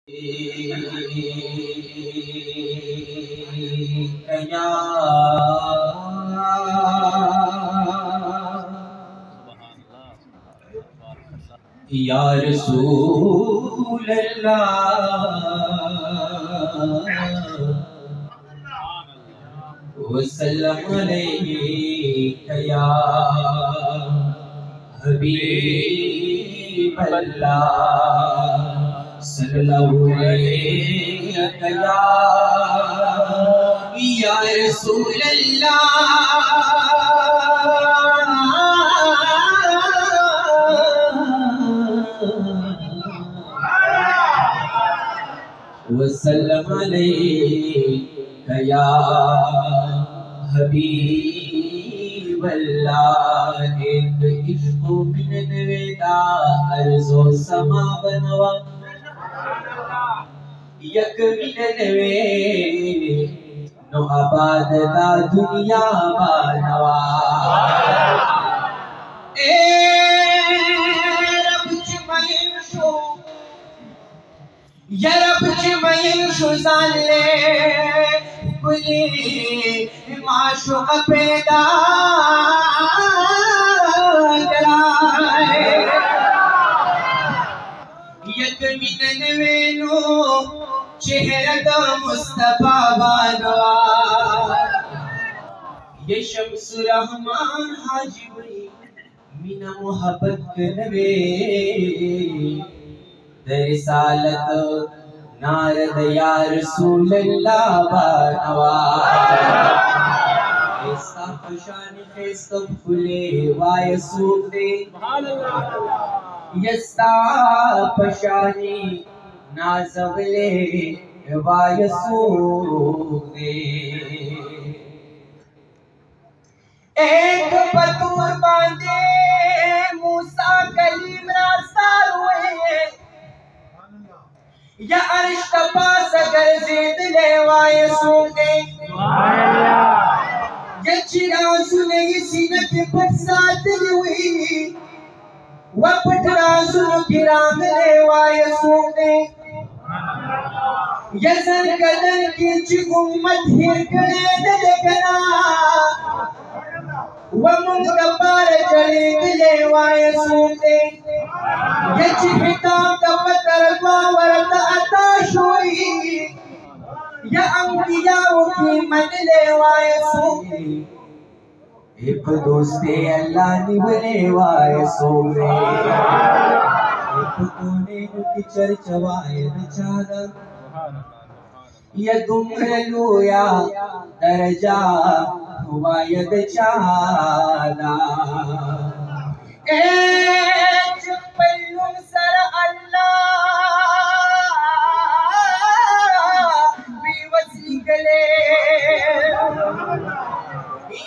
या रसूल अल्लाह वसल्लम अलैका या हबीब अल्लाह सल्लल्लाहु अलैका या रसूल वसल्लम अलैका या हबीब अल्लाह। एक इश्क़ मिन वेदा अर्ज़ो समा बनवा यक मिन वे नो आबाद दा दुनिया बनवा। ए रब चमैन शो या रब चमैन शो जाले कुली माशुक पैदा कराए यक मिनन वेनो चेहरा दा मुस्तफा बनवा। ये शम्स रहमान हाजी मीना मोहब्बत कनवे दरिसालत नारद या रसूल अल्लाह बनवा। ऐसा पशान खेस्तब खुले वायसूब दे यस्ता पशानी नाजबले वायसूब दे। एक बतूर बांधे मूसा कलीम रास्तार हुए या अर्श का पास अगर जिद ले वायसूब दे। ये चिरासु ने सीने के पट साथ हुई वपटरासु किराम ले वायसूब दे। ये सर कदर की चिगुम्मत हिरकड़े दे कना वमुंग कपार जले दिले वायसूब दे। ये चिहिता कपतर वावरत अताशोई या अंबिया की मन ले वायसूब दे। एक दोस्ते अल्लाह निवले वायसूब दे। एक कोने की चर्चवाए नचादा या दुमरलुया दरजा वायद चादा। एच पल्लुम सर अल्लाह बीवसी गले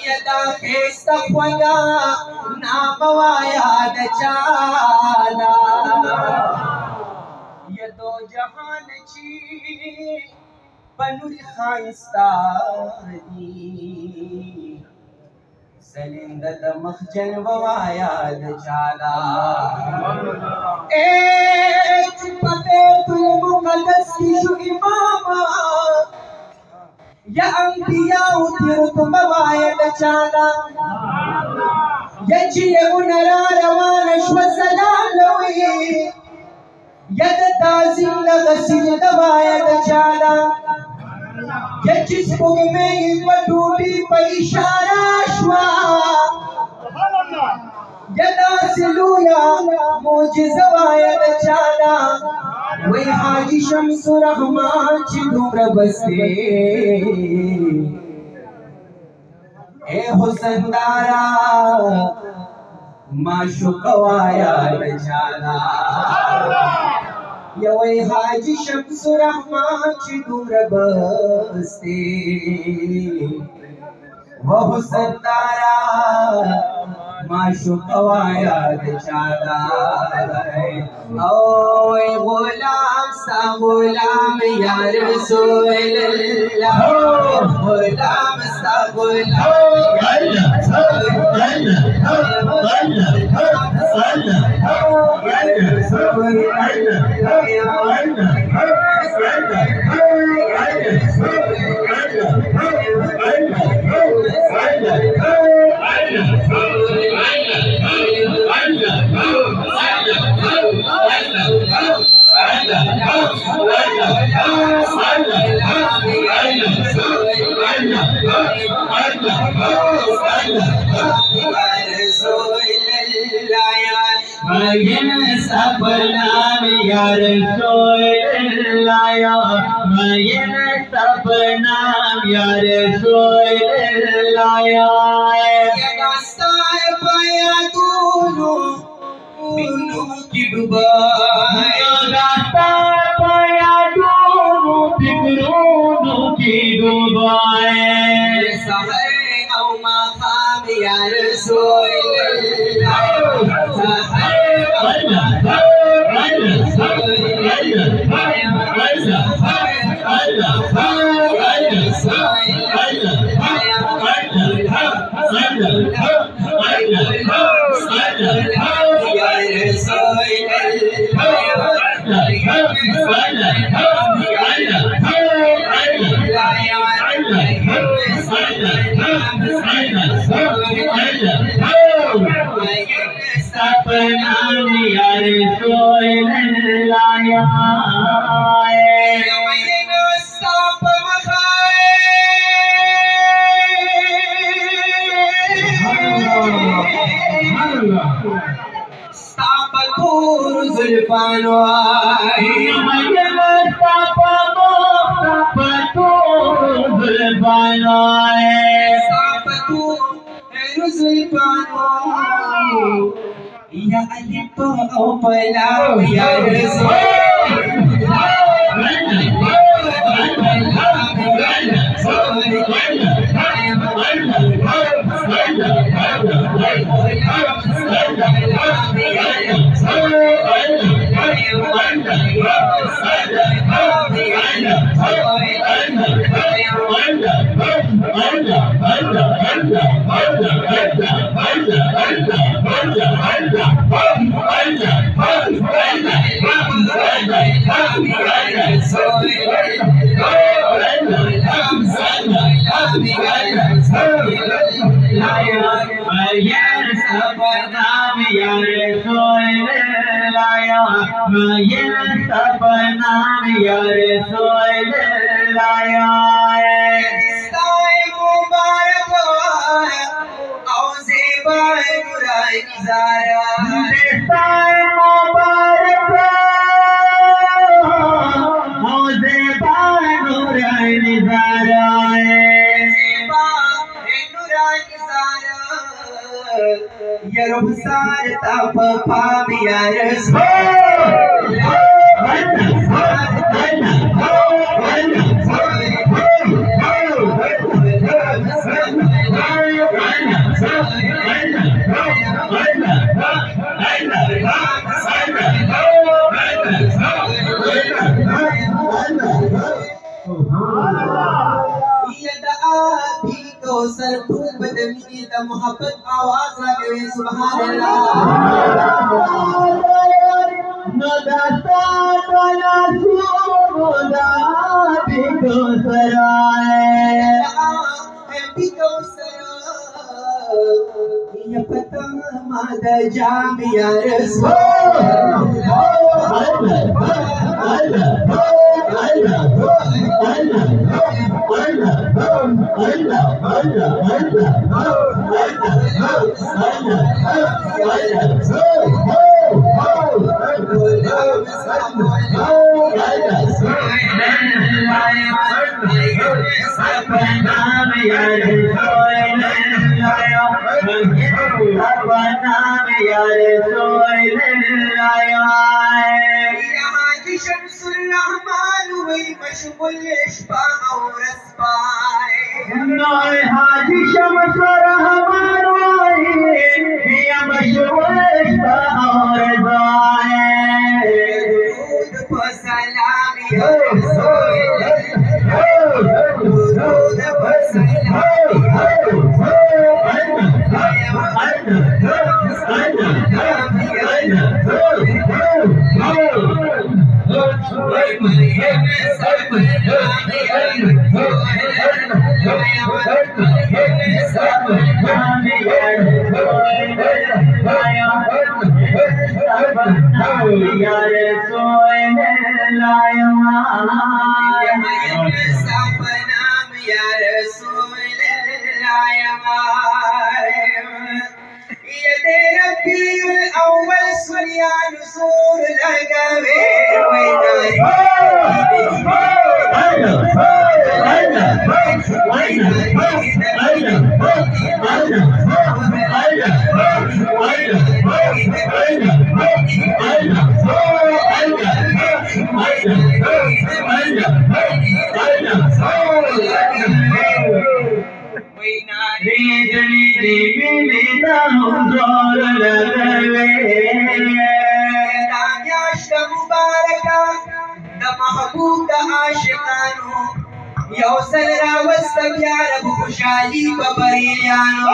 यदा खेस्ता ख्वगा नाम वायद चादा। ये दो जहान ची बनुर खाइस्तानी सलिंदत मखजल ववायाद चाला। ए चुपते तुल मुकद्दस की शु इमामा या अंबिया उतिरुत ववायाद चाला। यचिए उनरा रवान श्व सलाम लोई यद ताजिम लगसिल दवायाद चाला। ये जिस्म में टूटी पैशारा श्वा यदा सिलूया मोजिज़वायद चाला। वही हाजी शम्स रहमान चिदूर बस्ते ए हुसनदारा माशुकवायद चाला। या वही हाजी शम्स रहमान चिदूर बस्ते वह हुसनदारा माशुकवायद चाला। ओ गुलाम सा गुलाम या रसूल अल्लाह गुलाम सा गुलाम या रसूल अल्लाह یا رسول اللہ سپنام یا رسول ید ربی الاول سنیا نزول لگوے محبوب دا عاشقانو یوزل راوست بیارب خوشحالی ببریلیانو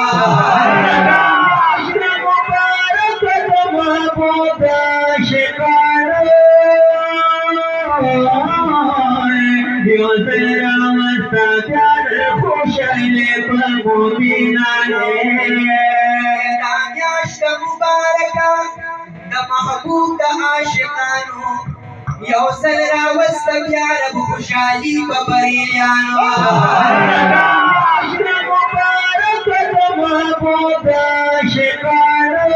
عاشق مبارک دا محبوب دا عاشقانو یوزل راوست بیارب خوشحالی ببریلیانو عاشق مبارک دا محبوب دا عاشقانو یوزل راوست بیارب خوشحالی ببریلیانو عاشق مبارک دا محبوب دا عاشقانو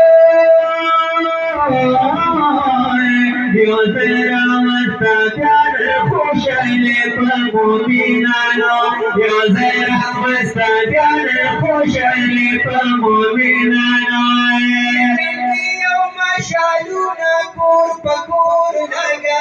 یوزل راوست بیارب خوشحالی ببریلیانو یوزل راوست بیارب خوشحالی ببریلیانو شالونا کور پکور لگا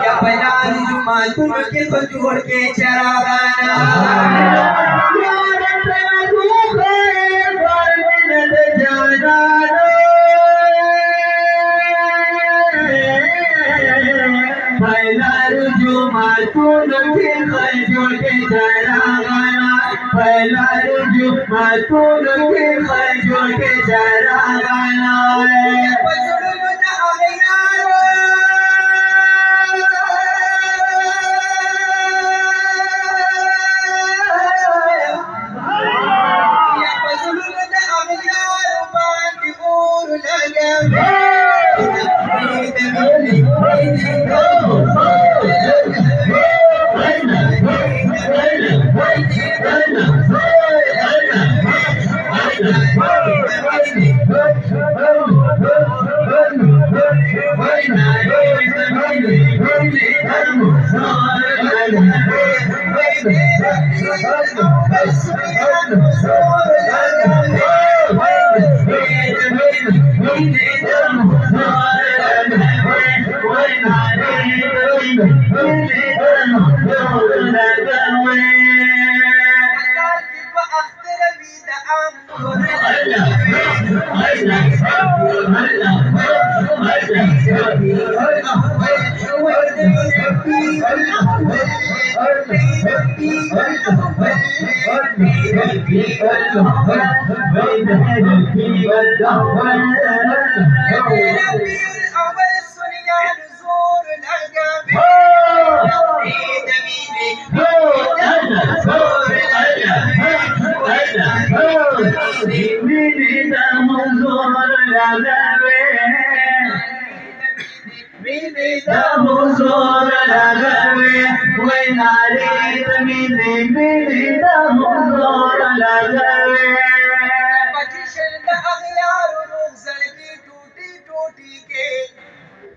یا بلال جمعتن کے خجور کے چراغانا یا رب خیر فرمند جانانا بلال جمعتن کے خجور کے چراغانا بلال جمعتن کے خجور کے چراغانا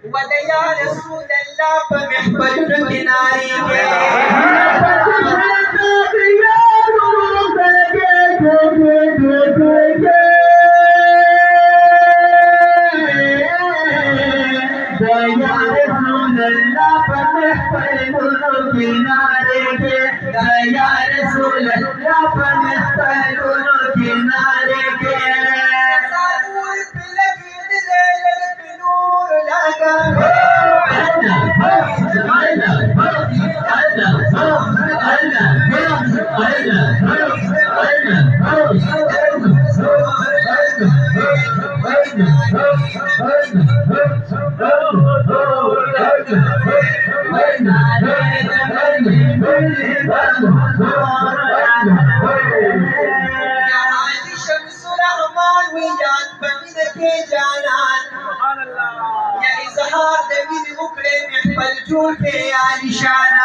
ودیا رسول اللہ پر محفل کناری محفل किनारे के या रसूल अल्लाह पर महफल किनारे के नूर पे लगे दिले लग पे नूर लगा हाजी शम्सुल रहमान वियाद बमिन के जानान या इजहार दबिन उकड़े महफल झूठे आलिशाना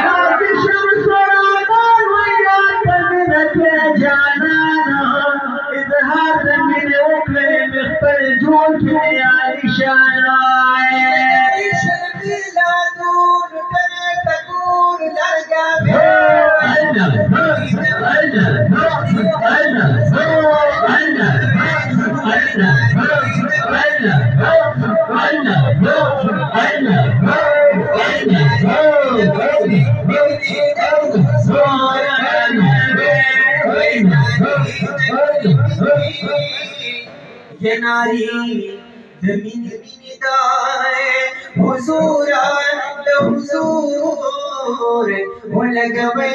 हाजी शम्सुल रहमान वियाद बमिन के जानान इजहार दबिन उकड़े महफल झूठे आलिशाना मिलादून करे तकूर लगा ये नारी जमीन दाए हुजूर हुजूर वो लगवई